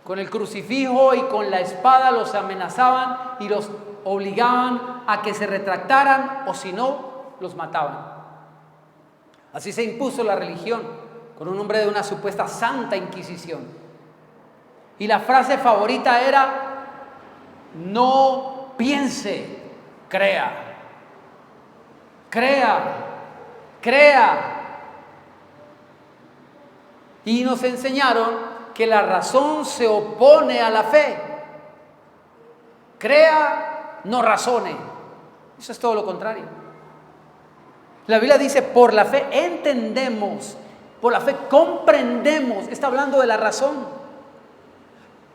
Speaker 1: con el crucifijo y con la espada los amenazaban y los obligaban a que se retractaran, o si no, los mataban. Así se impuso la religión con un nombre de una supuesta santa inquisición. Y la frase favorita era: no piense, crea. Crea. Crea. Y nos enseñaron que la razón se opone a la fe. Crea, no razone. Eso es todo lo contrario. La Biblia dice: por la fe entendemos, por la fe comprendemos. Está hablando de la razón.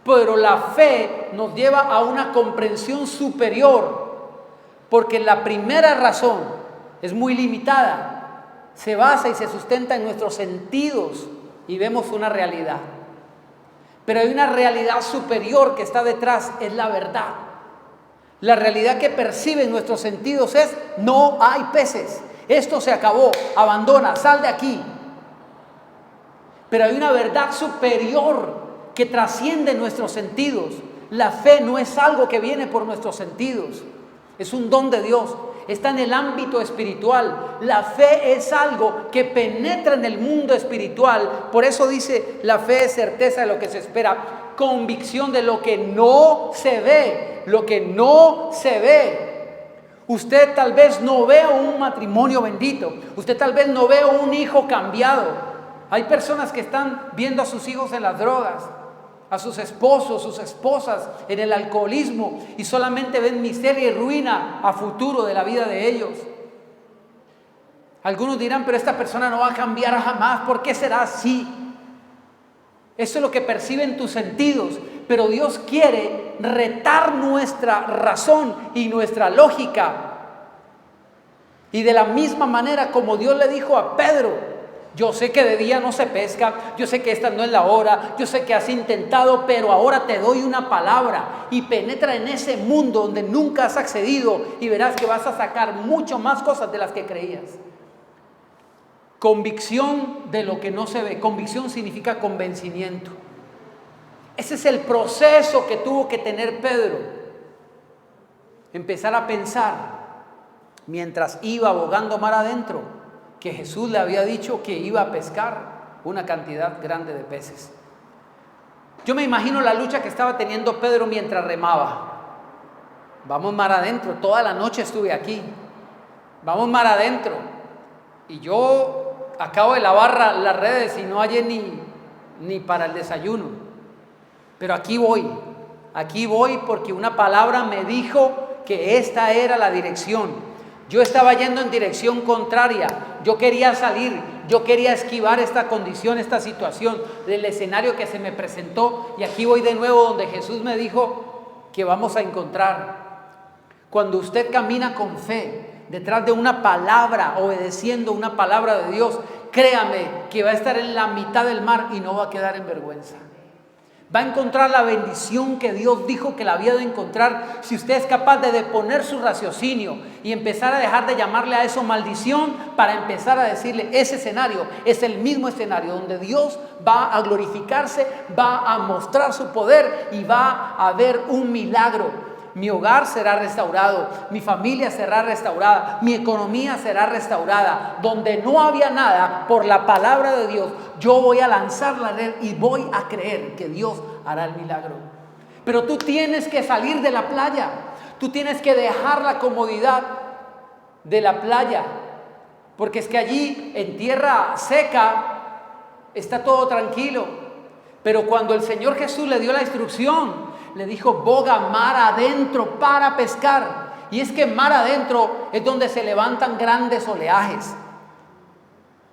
Speaker 1: Pero la fe nos lleva a una comprensión superior, porque la primera razón es muy limitada. Se basa y se sustenta en nuestros sentidos y vemos una realidad. Pero hay una realidad superior que está detrás, es la verdad. La realidad que perciben nuestros sentidos es: no hay peces, esto se acabó, abandona, sal de aquí. Pero hay una verdad superior que trasciende nuestros sentidos. La fe no es algo que viene por nuestros sentidos, es un don de Dios. Está en el ámbito espiritual. La fe es algo que penetra en el mundo espiritual. Por eso dice: la fe es certeza de lo que se espera, convicción de lo que no se ve. Lo que no se ve. Usted tal vez no vea un matrimonio bendito. Usted tal vez no vea un hijo cambiado. Hay personas que están viendo a sus hijos en las drogas, a sus esposos, sus esposas en el alcoholismo, y solamente ven miseria y ruina a futuro de la vida de ellos. Algunos dirán: pero esta persona no va a cambiar jamás, ¿por qué será así? Eso es lo que perciben tus sentidos, pero Dios quiere retar nuestra razón y nuestra lógica. Y de la misma manera como Dios le dijo a Pedro: yo sé que de día no se pesca, yo sé que esta no es la hora, yo sé que has intentado, pero ahora te doy una palabra, y penetra en ese mundo donde nunca has accedido y verás que vas a sacar mucho más cosas de las que creías. Convicción de lo que no se ve. Convicción significa convencimiento. Ese es el proceso que tuvo que tener Pedro. Empezar a pensar mientras iba bogando mar adentro que Jesús le había dicho que iba a pescar una cantidad grande de peces. Yo me imagino la lucha que estaba teniendo Pedro mientras remaba. Vamos mar adentro, toda la noche estuve aquí. Vamos mar adentro. Y yo acabo de lavar las redes y no hallé ni para el desayuno. Pero aquí voy porque una palabra me dijo que esta era la dirección. Yo estaba yendo en dirección contraria. Yo quería salir, yo quería esquivar esta condición, esta situación del escenario que se me presentó. Y aquí voy de nuevo donde Jesús me dijo que vamos a encontrar. Cuando usted camina con fe, detrás de una palabra, obedeciendo una palabra de Dios, créame que va a estar en la mitad del mar y no va a quedar en vergüenza. Va a encontrar la bendición que Dios dijo que la había de encontrar si usted es capaz de deponer su raciocinio y empezar a dejar de llamarle a eso maldición, para empezar a decirle: ese escenario es el mismo escenario donde Dios va a glorificarse, va a mostrar su poder y va a haber un milagro. Mi hogar será restaurado, mi familia será restaurada, mi economía será restaurada. Donde no había nada, por la palabra de Dios, yo voy a lanzar la red y voy a creer que Dios hará el milagro. Pero tú tienes que salir de la playa, tú tienes que dejar la comodidad de la playa, porque es que allí en tierra seca está todo tranquilo. Pero cuando el Señor Jesús le dio la instrucción, le dijo: boga mar adentro para pescar. Y es que mar adentro es donde se levantan grandes oleajes.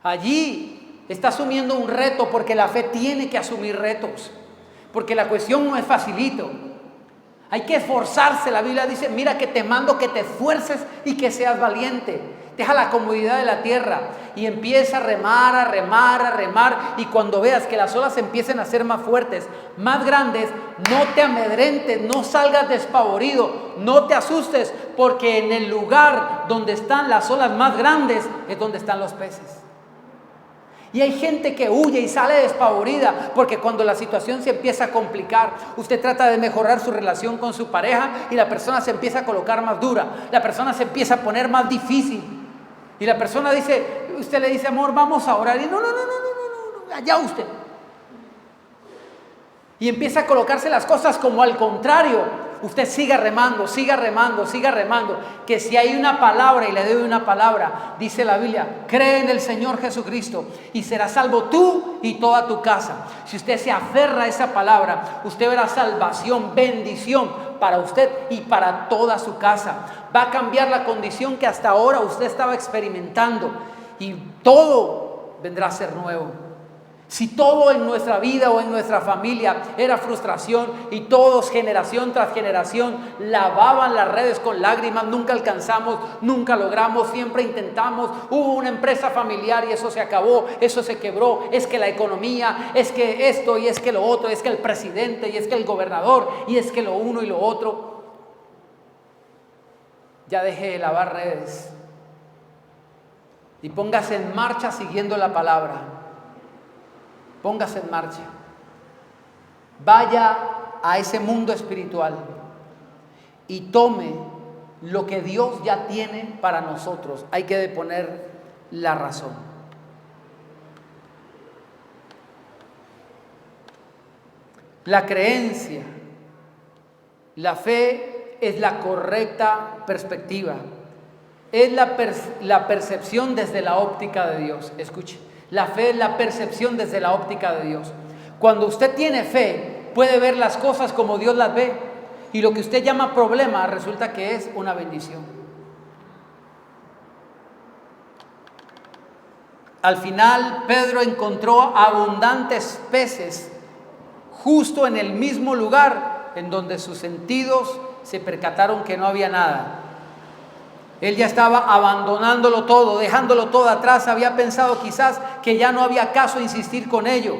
Speaker 1: Allí está asumiendo un reto, porque la fe tiene que asumir retos, porque la cuestión no es facilito. Hay que esforzarse. La Biblia dice: mira que te mando que te esfuerces y que seas valiente. Deja la comodidad de la tierra y empieza a remar, a remar, a remar. Y cuando veas que las olas empiecen a ser más fuertes, más grandes, no te amedrentes, no salgas despavorido, no te asustes, porque en el lugar donde están las olas más grandes es donde están los peces. Y hay gente que huye y sale despavorida, porque cuando la situación se empieza a complicar, usted trata de mejorar su relación con su pareja y la persona se empieza a colocar más dura, la persona se empieza a poner más difícil. Y la persona dice, usted le dice: amor, vamos a orar. Y no, allá usted. Y empieza a colocarse las cosas como al contrario. Usted siga remando, siga remando, siga remando. Que si hay una palabra y le doy una palabra, dice la Biblia: cree en el Señor Jesucristo y serás salvo tú y toda tu casa. Si usted se aferra a esa palabra, usted verá salvación, bendición para usted y para toda su casa. Va a cambiar la condición que hasta ahora usted estaba experimentando y todo vendrá a ser nuevo. Si todo en nuestra vida o en nuestra familia era frustración y todos generación tras generación lavaban las redes con lágrimas, nunca alcanzamos, nunca logramos, siempre intentamos, hubo una empresa familiar y eso se acabó, eso se quebró, es que la economía, es que esto y es que lo otro, es que el presidente y es que el gobernador y es que lo uno y lo otro. Ya deje de lavar redes y póngase en marcha siguiendo la palabra. Póngase en marcha. Vaya a ese mundo espiritual y tome lo que Dios ya tiene para nosotros. Hay que deponer la razón. La creencia, la fe es la correcta perspectiva. Es la percepción desde la óptica de Dios. Escuche. La fe es la percepción desde la óptica de Dios. Cuando usted tiene fe, puede ver las cosas como Dios las ve. Y lo que usted llama problema resulta que es una bendición. Al final, Pedro encontró abundantes peces justo en el mismo lugar en donde sus sentidos se percataron que no había nada. Él ya estaba abandonándolo todo, dejándolo todo atrás. Había pensado quizás que ya no había caso insistir con ello,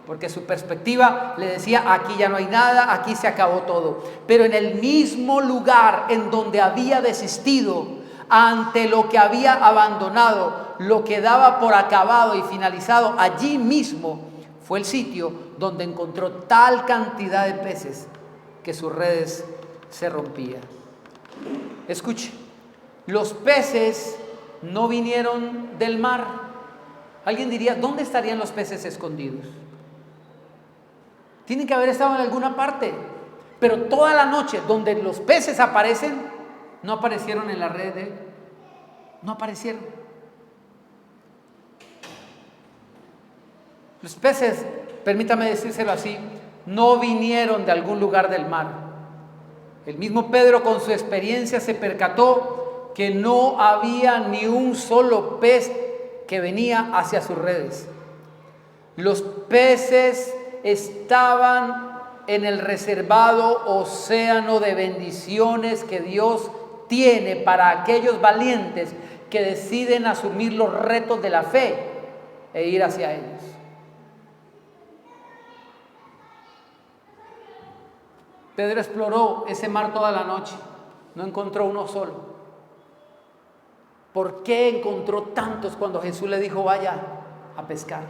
Speaker 1: porque su perspectiva le decía: aquí ya no hay nada, aquí se acabó todo. Pero en el mismo lugar en donde había desistido, ante lo que había abandonado, lo que daba por acabado y finalizado, allí mismo fue el sitio donde encontró tal cantidad de peces que sus redes se rompían. Escuche. Los peces no vinieron del mar. Alguien diría: ¿dónde estarían los peces escondidos? Tienen que haber estado en alguna parte. Pero toda la noche donde los peces aparecen, no aparecieron en la red de él. No aparecieron. Los peces, permítame decírselo así, no vinieron de algún lugar del mar. El mismo Pedro, con su experiencia, se percató que no había ni un solo pez que venía hacia sus redes. Los peces estaban en el reservado océano de bendiciones que Dios tiene para aquellos valientes que deciden asumir los retos de la fe e ir hacia ellos. Pedro exploró ese mar toda la noche, no encontró uno solo. ¿Por qué encontró tantos cuando Jesús le dijo: vaya a pescar?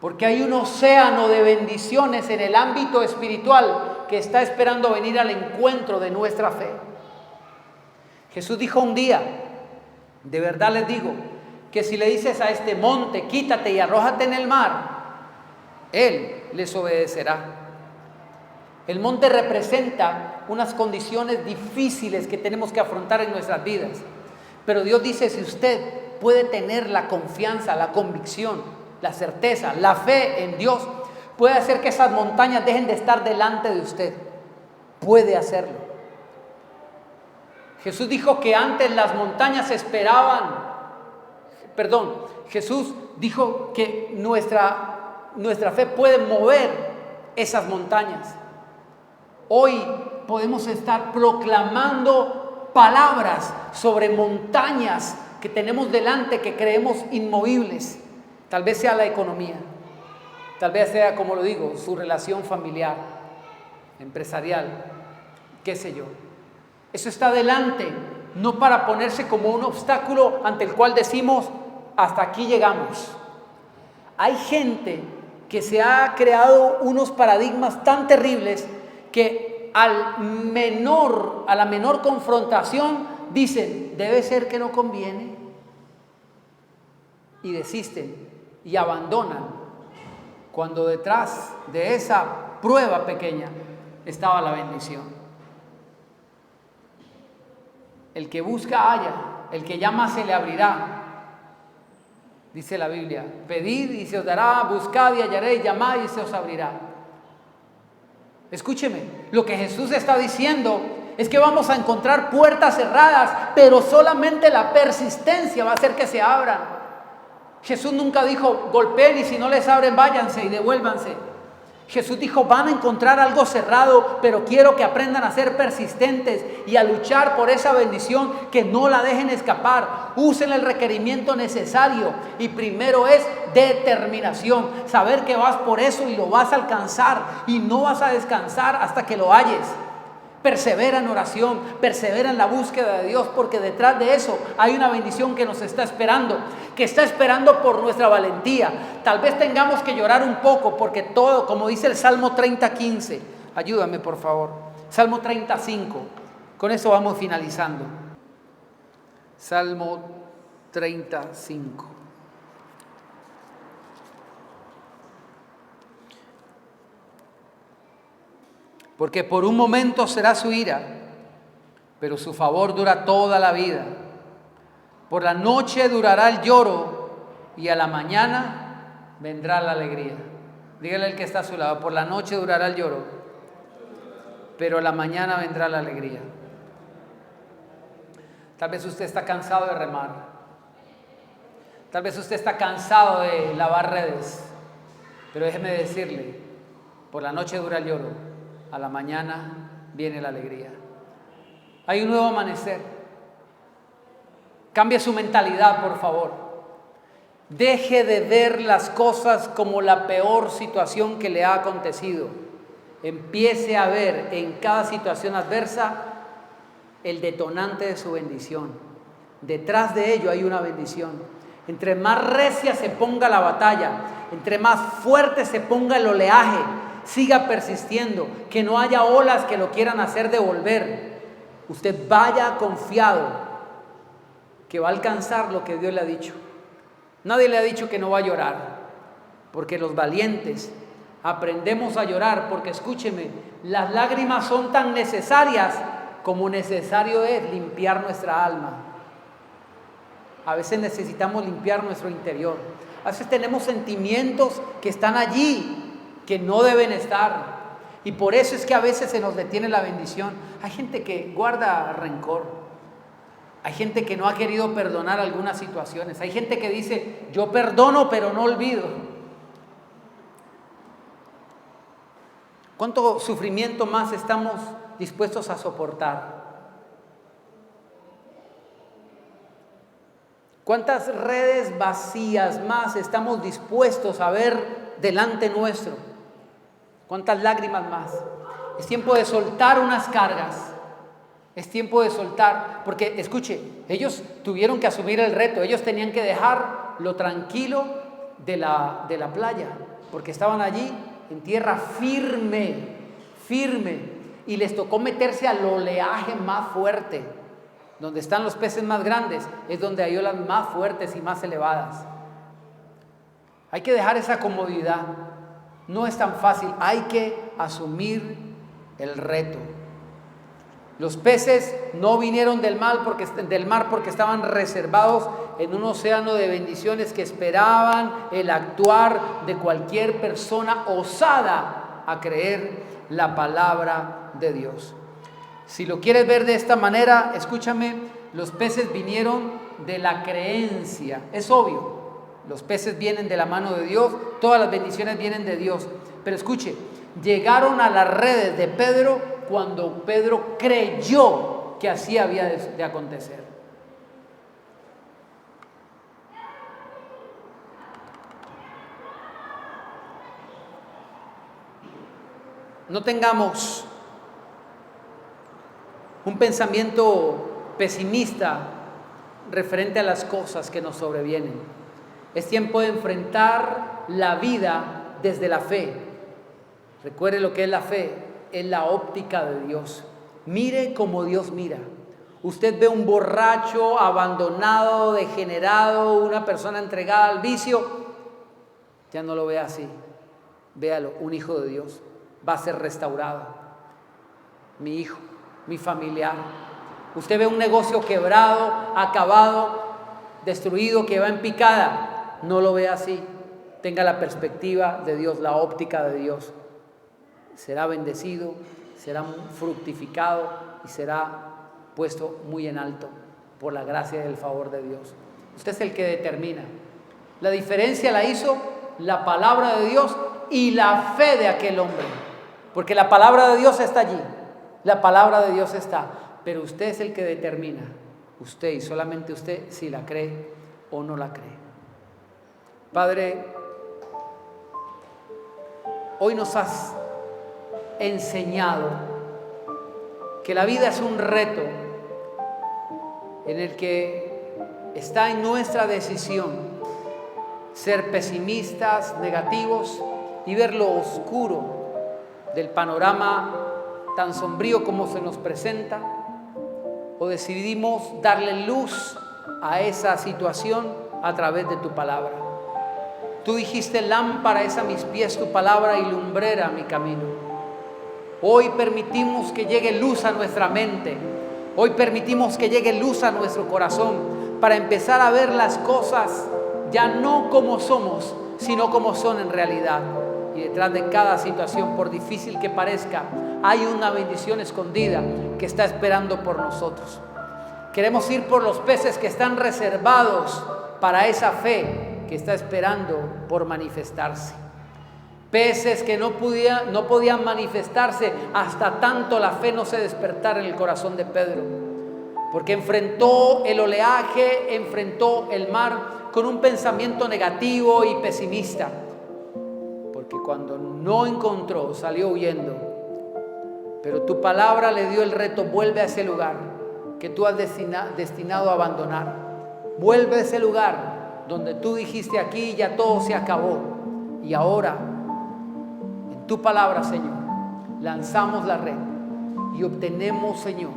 Speaker 1: Porque hay un océano de bendiciones en el ámbito espiritual que está esperando venir al encuentro de nuestra fe. Jesús dijo un día, de verdad les digo, que si le dices a este monte, quítate y arrójate en el mar, Él les obedecerá. El monte representa unas condiciones difíciles que tenemos que afrontar en nuestras vidas. Pero Dios dice, si usted puede tener la confianza, la convicción, la certeza, la fe en Dios, puede hacer que esas montañas dejen de estar delante de usted. Puede hacerlo. Jesús dijo que antes las montañas Jesús dijo que nuestra fe puede mover esas montañas. Hoy podemos estar proclamando palabras sobre montañas que tenemos delante, que creemos inmovibles. Tal vez sea la economía, tal vez sea, como lo digo, su relación familiar, empresarial, qué sé yo. Eso está delante, no para ponerse como un obstáculo ante el cual decimos, hasta aquí llegamos. Hay gente que se ha creado unos paradigmas tan terribles que a la menor confrontación dicen, debe ser que no conviene, y desisten y abandonan, cuando detrás de esa prueba pequeña estaba la bendición. El que busca halla, el que llama se le abrirá. Dice la Biblia, pedid y se os dará, buscad y hallaréis, llamad y se os abrirá. Escúcheme, lo que Jesús está diciendo es que vamos a encontrar puertas cerradas, pero solamente la persistencia va a hacer que se abran. Jesús nunca dijo, golpeen y si no les abren, váyanse y devuélvanse. Jesús dijo, van a encontrar algo cerrado, pero quiero que aprendan a ser persistentes y a luchar por esa bendición, que no la dejen escapar. Usen el requerimiento necesario y primero es determinación. Saber que vas por eso y lo vas a alcanzar y no vas a descansar hasta que lo halles. Persevera en oración, persevera en la búsqueda de Dios, porque detrás de eso hay una bendición que nos está esperando, que está esperando por nuestra valentía. Tal vez tengamos que llorar un poco, porque todo, como dice el Salmo 30:15, ayúdame por favor, Salmo 35, con eso vamos finalizando. Salmo 35. Porque por un momento será su ira, pero su favor dura toda la vida. Por la noche durará el lloro y a la mañana vendrá la alegría. Dígale al que está a su lado, por la noche durará el lloro, pero a la mañana vendrá la alegría. Tal vez usted está cansado de remar. Tal vez usted está cansado de lavar redes. Pero déjeme decirle, por la noche dura el lloro, a la mañana viene la alegría. Hay un nuevo amanecer. Cambie su mentalidad, por favor. Deje de ver las cosas como la peor situación que le ha acontecido. Empiece a ver en cada situación adversa el detonante de su bendición. Detrás de ello hay una bendición. Entre más recia se ponga la batalla, entre más fuerte se ponga el oleaje, siga persistiendo, que no haya olas que lo quieran hacer devolver. Usted vaya confiado que va a alcanzar lo que Dios le ha dicho. Nadie le ha dicho que no va a llorar, porque los valientes aprendemos a llorar, porque escúcheme, las lágrimas son tan necesarias como necesario es limpiar nuestra alma. A veces necesitamos limpiar nuestro interior. A veces tenemos sentimientos que están allí, que no deben estar, y por eso es que a veces se nos detiene la bendición. Hay gente que guarda rencor, hay gente que no ha querido perdonar algunas situaciones, hay gente que dice, yo perdono pero no olvido. ¿Cuánto sufrimiento más estamos dispuestos a soportar? ¿Cuántas redes vacías más estamos dispuestos a ver delante nuestro? ¿Cuántas lágrimas más? Es tiempo de soltar unas cargas. Es tiempo de soltar, porque escuche, ellos tuvieron que asumir el reto. Ellos tenían que dejar lo tranquilo de la playa, porque estaban allí en tierra firme, firme, y les tocó meterse al oleaje más fuerte. Donde están los peces más grandes es donde hay olas más fuertes y más elevadas. Hay que dejar esa comodidad. No es tan fácil, hay que asumir el reto. Los peces no vinieron del mar porque estaban reservados en un océano de bendiciones que esperaban el actuar de cualquier persona osada a creer la palabra de Dios. Si lo quieres ver de esta manera, escúchame, los peces vinieron de la creencia. Es obvio, los peces vienen de la mano de Dios, todas las bendiciones vienen de Dios. Pero escuche, llegaron a las redes de Pedro cuando Pedro creyó que así había de acontecer. No tengamos un pensamiento pesimista referente a las cosas que nos sobrevienen. Es tiempo de enfrentar la vida desde la fe. Recuerde lo que es la fe, es la óptica de Dios. Mire como Dios mira. Usted ve un borracho, abandonado, degenerado, una persona entregada al vicio, ya no lo ve así. Véalo, un hijo de Dios va a ser restaurado. Mi hijo, mi familiar. Usted ve un negocio quebrado, acabado, destruido, que va en picada, no lo ve así. Tenga la perspectiva de Dios, la óptica de Dios. Será bendecido, será fructificado y será puesto muy en alto por la gracia y el favor de Dios. Usted es el que determina. La diferencia la hizo la palabra de Dios y la fe de aquel hombre, porque la palabra de Dios está allí, la palabra de Dios está, pero usted es el que determina, usted y solamente usted, si la cree o no la cree. Padre, hoy nos has enseñado que la vida es un reto en el que está en nuestra decisión ser pesimistas, negativos y ver lo oscuro del panorama tan sombrío como se nos presenta, o decidimos darle luz a esa situación a través de tu palabra. Tú dijiste: lámpara es a mis pies tu palabra y lumbrera mi camino. Hoy permitimos que llegue luz a nuestra mente, hoy permitimos que llegue luz a nuestro corazón para empezar a ver las cosas ya no como somos, sino como son en realidad. Y detrás de cada situación, por difícil que parezca, hay una bendición escondida que está esperando por nosotros. Queremos ir por los peces que están reservados para esa fe que está esperando por manifestarse. Peces que no podían manifestarse hasta tanto la fe no se despertara en el corazón de Pedro, porque enfrentó el oleaje, enfrentó el mar con un pensamiento negativo y pesimista, porque cuando no encontró salió huyendo. Pero tu palabra le dio el reto: vuelve a ese lugar que tú has destinado a abandonar, vuelve a ese lugar donde tú dijiste: aquí ya todo se acabó. Y ahora en tu palabra, Señor, lanzamos la red y obtenemos, Señor,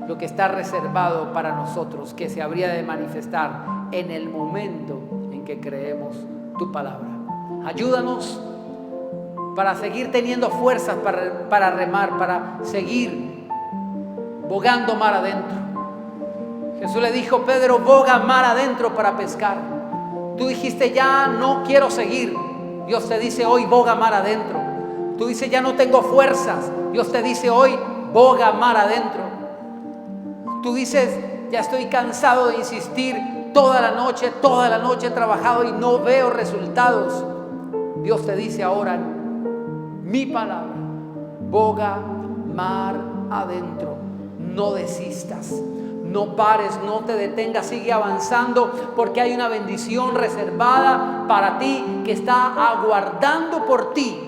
Speaker 1: lo que está reservado para nosotros, que se habría de manifestar en el momento en que creemos tu palabra. Ayúdanos para seguir teniendo fuerzas para remar, para seguir bogando mar adentro. Jesús le dijo: Pedro, boga mar adentro para pescar. Tú dijiste: ya no quiero seguir. Dios te dice hoy: boga mar adentro. Tú dices: ya no tengo fuerzas. Dios te dice hoy: boga mar adentro. Tú dices: ya estoy cansado de insistir toda la noche he trabajado y no veo resultados. Dios te dice ahora: mi palabra, boga mar adentro. No desistas, no pares, no te detengas, sigue avanzando, porque hay una bendición reservada para ti que está aguardando por ti,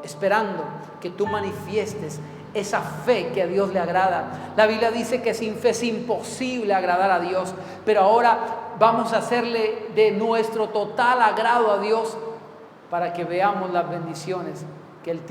Speaker 1: esperando que tú manifiestes esa fe que a Dios le agrada. La Biblia dice que sin fe es imposible agradar a Dios, pero ahora vamos a hacerle de nuestro total agrado a Dios para que veamos las bendiciones que Él tiene